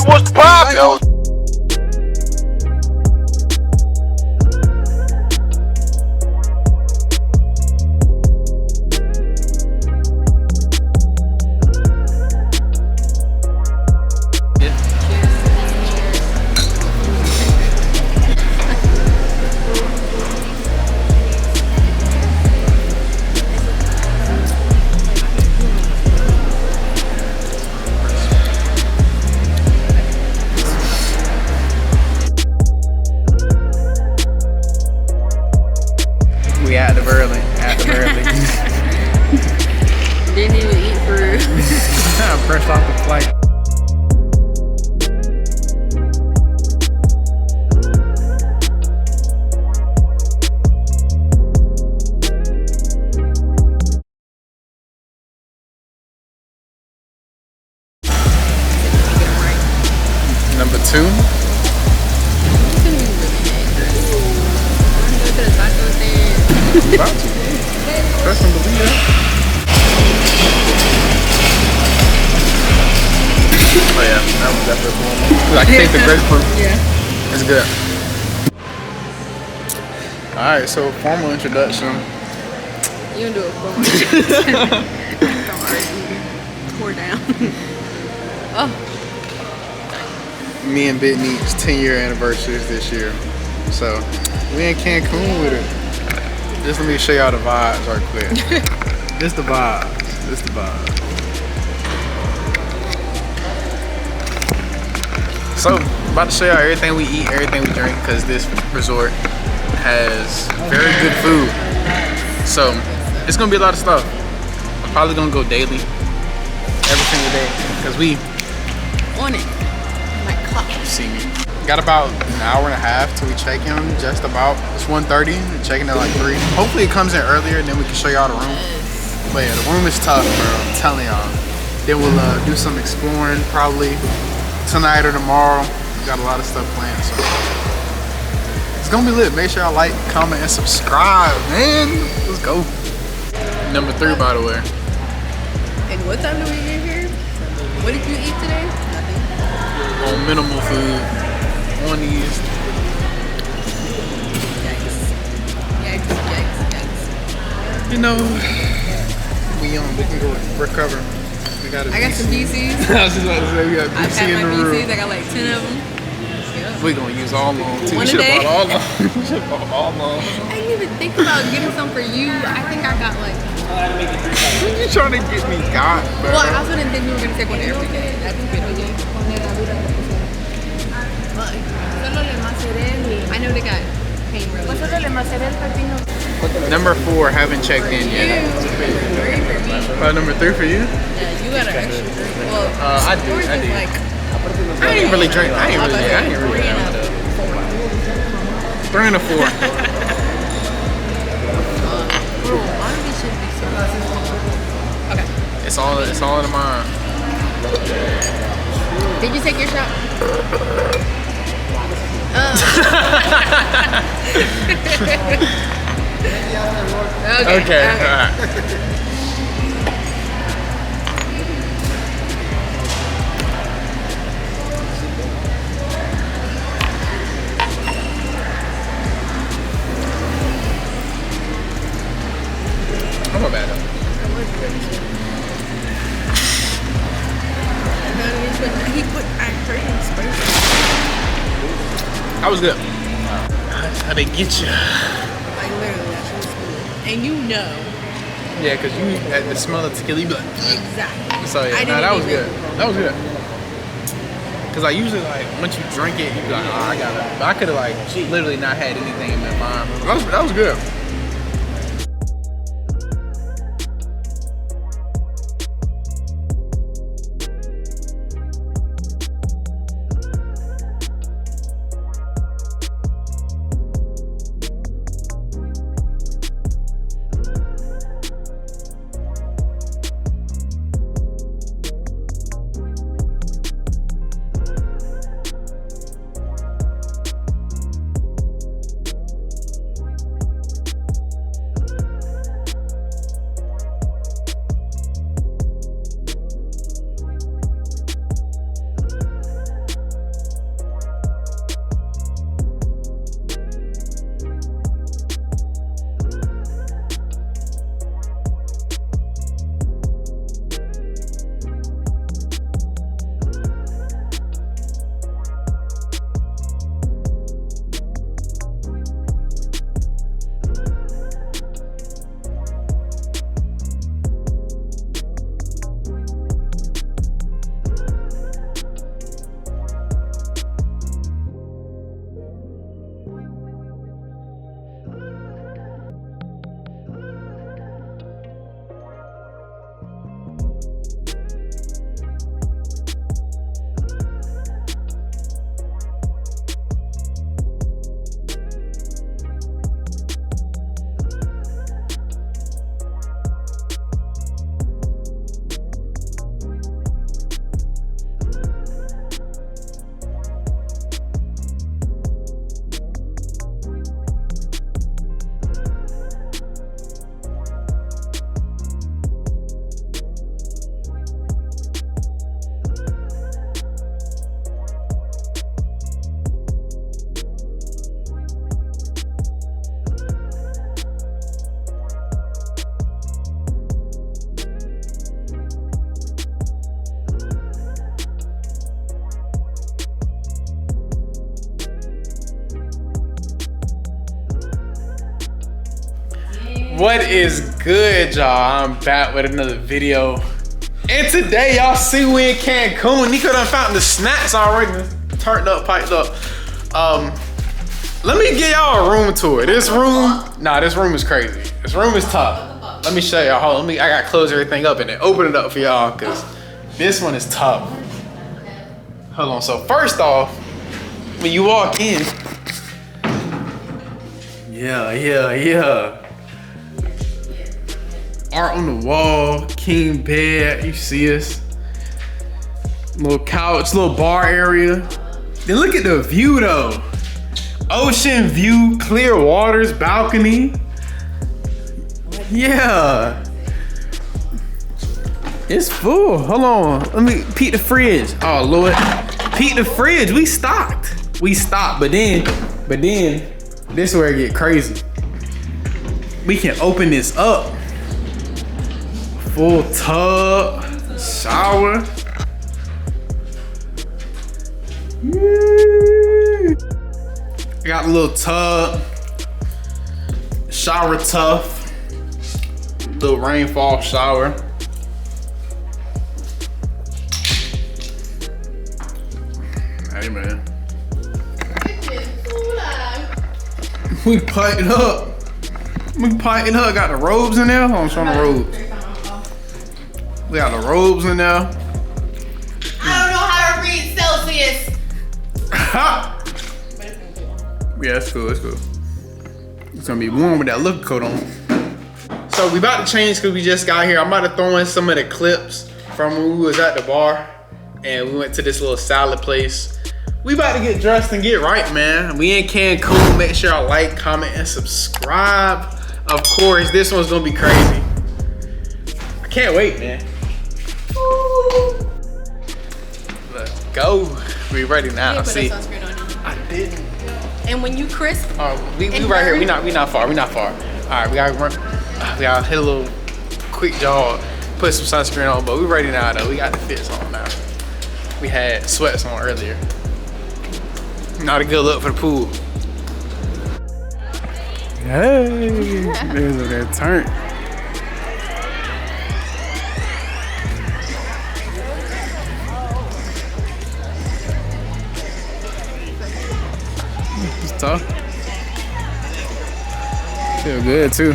Like, what's poppin'? Yo. We at the Berlin. Didn't even eat food. Fresh off the flight. Number 2. About to. Trust and believe that. Oh yeah, that was definitely cool. I take the grapefruit. Yeah. It's good. Alright, so formal introduction. You can do a phone. Don't argue. Pour down. Oh. Me and Bitney's 10-year anniversaries this year. So we in Cancun with it. Just let me show y'all the vibes right quick. This the vibes. This the vibes. So, about to show y'all everything we eat, everything we drink, because this resort has very good food. So, it's gonna be a lot of stuff. I'm probably gonna go daily, every single day, because we On it. My clock. see me. Got about an hour and a half till we check in, just about. It's 1:30, we're checking at like 3. Hopefully it comes in earlier and then we can show y'all the room. But yeah, the room is tough, bro, I'm telling y'all. Then we'll do some exploring probably tonight or tomorrow. We got a lot of stuff planned, so it's gonna be lit. Make sure y'all like, comment, and subscribe, man. Let's go. Number 3, by the way. And what time do we get here? What did you eat today? Nothing. On minimal food. On these. Yikes. You know, we can go recover. I got some BCs. I was just about to say we got I've BC had in my the room. BCs. I got like 10 of them. Yeah. We gonna use all of them too. One We a should've day. bought all of them. We should've bought all of them. I didn't even think about getting some for you. I think I got like. What you trying to get me got, bro? Well, I also didn't think we were gonna take one every day. That's good. I know they got pain relief. Number 4, haven't checked in yet. Number 3 for you? Yeah, you got an extra drink. Well, I do. yours I is do. like. I ain't really drink. I ain't really. 3 and a 4. Bro, why do these shit be so good? Okay. It's all in mine. Did you take your shot? Okay. All right. I'm not bad though. He put cream spice. I was good. How they get you? Like literally, that shit was good. And you know. Yeah, cause you at the smell of tequila, you be like, Exactly. so yeah, that was good. That was good. Cause I usually like once you drink it, you be like, oh, I gotta. But I could have like literally not had anything in my mind. That was good. What is good, y'all? I'm back with another video. And today, y'all see we in Cancun. Nico done found the snacks already. Turned up, piped up. Let me give y'all a room tour. This room is crazy. This room is tough. Let me show y'all. Hold on, I gotta close everything up and then open it up for y'all because this one is tough. Hold on, so first off, when you walk in, yeah. Art on the wall, king bed, you see us. Little couch, little bar area. Then look at the view though. Ocean view, clear waters, balcony. Yeah. It's full, hold on. Let me peek the fridge. Oh Lord, peek the fridge, we stocked, but then, this is where it get crazy. We can open this up. Full tub, shower. Got a little tub, shower tough, little rainfall shower. Hey man. We piping up. Got the robes in there. I'm showing the robes. We got the robes in there. I don't know how to read Celsius. Yeah, it's cool. It's gonna be warm with that look coat on. So we about to change because we just got here. I'm about to throw in some of the clips from when we was at the bar and we went to this little salad place. We about to get dressed and get right, man. We in Cancun. Make sure y'all like, comment, and subscribe. Of course, this one's gonna be crazy. I can't wait, man. Let's go. We ready now. See, I didn't. And when you crisp, we right here. We not far. All right, we gotta run. We gotta hit a little quick jog, put some sunscreen on, but we ready now though. We got the fits on now. We had sweats on earlier. Not a good look for the pool. Hey, there's that turn. It's tough. Feel good too.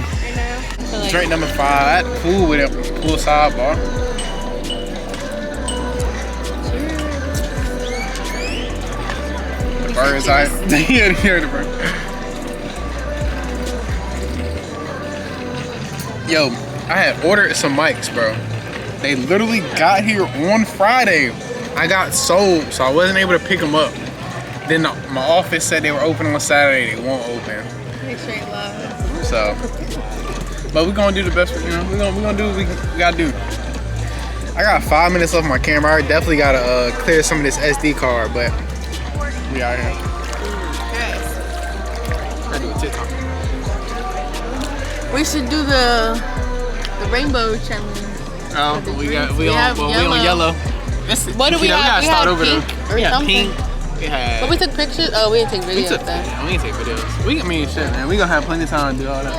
Drink number 5 at the pool with a poolside bar. The bird's eye. Yeah, the bird. Yo, I had ordered some mics, bro. They literally got here on Friday. I got sold, so I wasn't able to pick them up. Then my office said they were open on Saturday. They won't open. make sure you love. So, but we're gonna do the best. You know, we're gonna do what we gotta do. I got 5 minutes left on my camera. I definitely gotta clear some of this SD card, but we out here. Yes. I do a TikTok. We should do the rainbow challenge. Oh, we on yellow. What do we have? We gotta start over though. We had something. pink. We had. But we took pictures. Oh, we didn't take videos. We didn't take videos. I mean, shit, man. We gonna have plenty of time to do all that.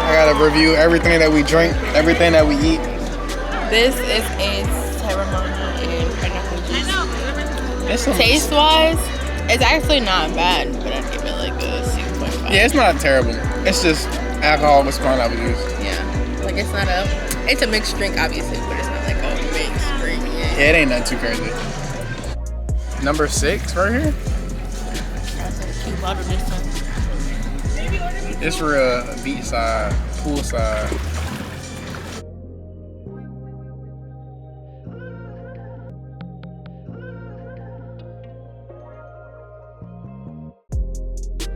I gotta review everything that we drink, everything that we eat. This is a ceremony and pineapple juice. Taste-wise, it's actually not bad, but I'd give it like a 6.5. Yeah, it's not terrible. It's just alcohol with pineapple juice. Yeah, like it's a mixed drink, obviously, but it's not like a mixed drink. Yeah, it ain't nothing too crazy. Number 6 right here. That's a cute bottle this time. It's real beachside, poolside.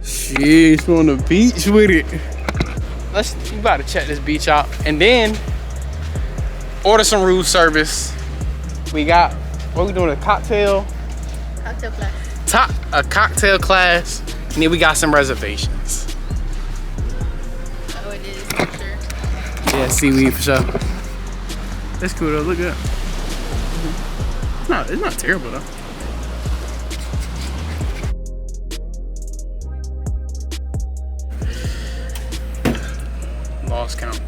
Sheesh, on the beach with it. We about to check this beach out and then order some room service. We got, what we doing, a cocktail? Cocktail class. A cocktail class, and then we got some reservations. Oh, it is, for sure. Yeah, seaweed for sure. That's cool though, look good. It's not terrible though. Lost count.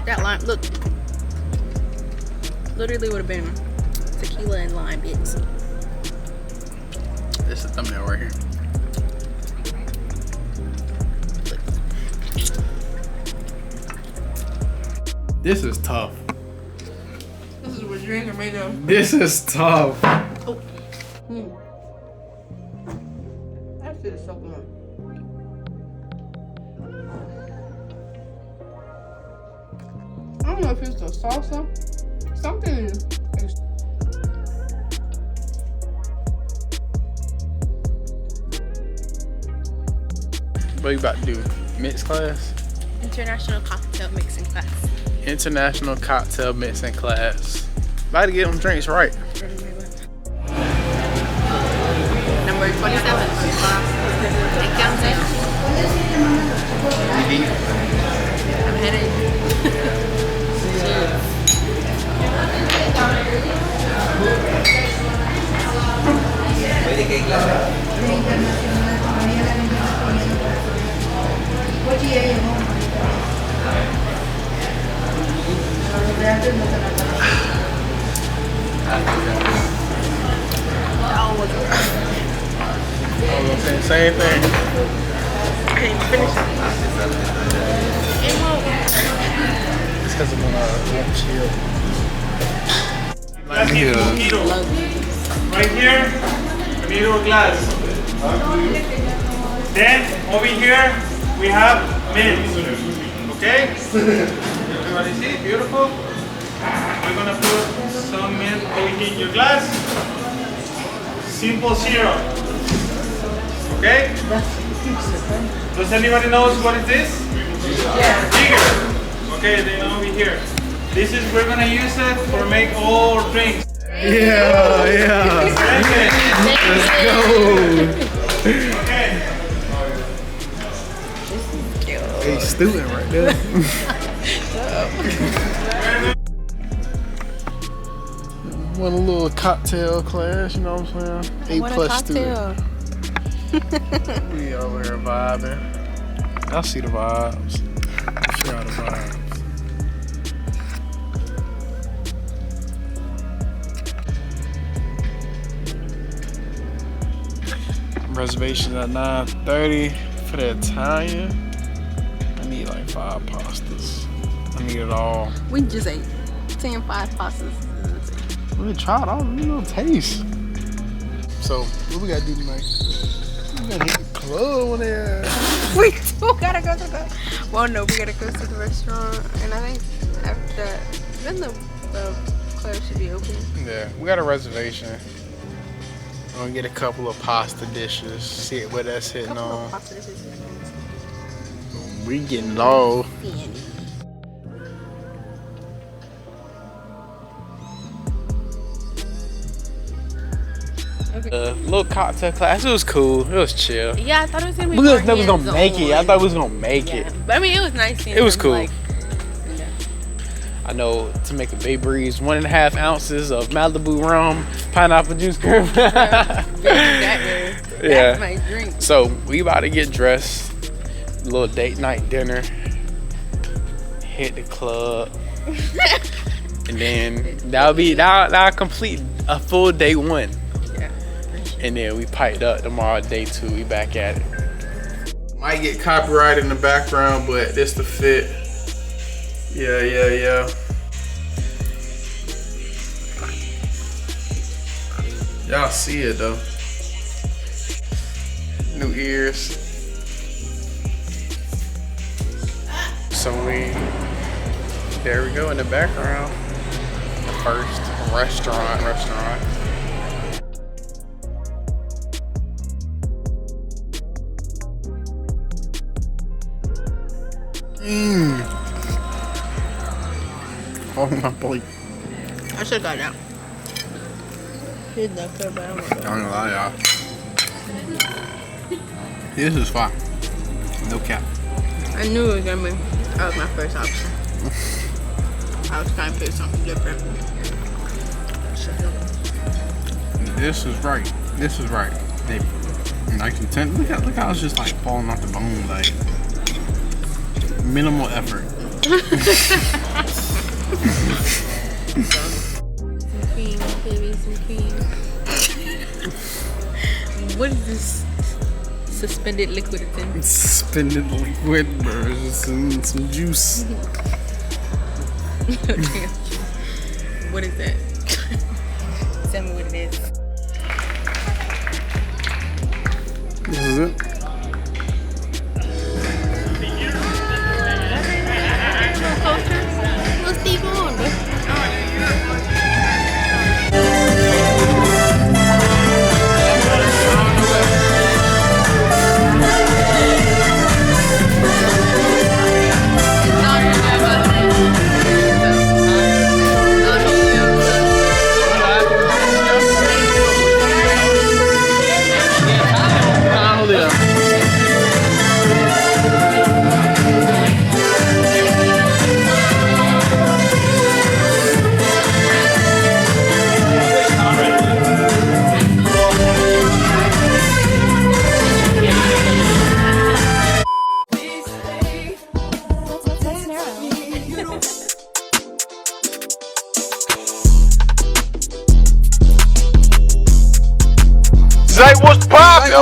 That lime, look. Literally would have been tequila and lime bits. This is the thumbnail right here. This is tough. This is what drinks are made of. This is tough. Oh. That shit is so good. I don't know if it's the salsa. Something is. What you about to do? Mix class? International cocktail mixing class. International cocktail mixing class. About to get them drinks right. Number 27. Take CANCUN. I'm heading. Same thing. Okay, finish it. It won't. It's because I'm gonna chill. Right here, mojito glass. Then over here we have mint. Okay? Everybody see? Beautiful. We're gonna put some mint over here in your glass. Simple syrup. Okay? Does anybody knows what it is? Yeah. Bigger. Okay, then over here. This is, we're gonna use it for make all drinks. Yeah. Let's go. Okay. Hey, student right there. Want a little cocktail class, you know what I'm saying? 8+ student. We over here vibing. I see the vibes. Show out the vibes. Reservation at 9:30 for the Italian. I need like 5 pastas. I need it all. We just ate 5 pastas. We try it all, you know, taste. So, what we gotta do tonight? We gotta hit the club on there. We still gotta go to the. Well, no, we gotta go to the restaurant, and I think after that, then the club should be open. Yeah, we got a reservation. We're gonna get a couple of pasta dishes, see what that's hitting on. We getting low. Okay. Little cocktail class. It was cool. It was chill. Yeah, I thought it was gonna be. We more was gonna make it. I hands-on. thought we was gonna make it. But I mean, it was nice. Seeing It was them, cool. like, yeah. I know to make a Bay Breeze, 1.5 ounces of Malibu rum, pineapple juice curve. That's my drink. So we about to get dressed, a little date night dinner, hit the club, and then that'll complete a full day 1. Yeah. And then we piped up tomorrow, day 2. We back at it. Might get copyright in the background, but this the fit. Yeah. Y'all see it though. New ears. So there we go in the background. The first restaurant. Oh my plate. I should have got that. He's not good, but I'm I don't know lie, y'all. This is fine. No cap. I knew it was gonna be. That was my first option. I was trying to pick something different. This is right. This is right. They nice and tender. Look how it's just like falling off the bone, like minimal effort. Some cream, baby, some cream. What is this suspended liquid it's in? Suspended liquid, bro. It's just some juice. What is that? Tell me what it is. This is it. What's Steve on? Zay, what's poppin'?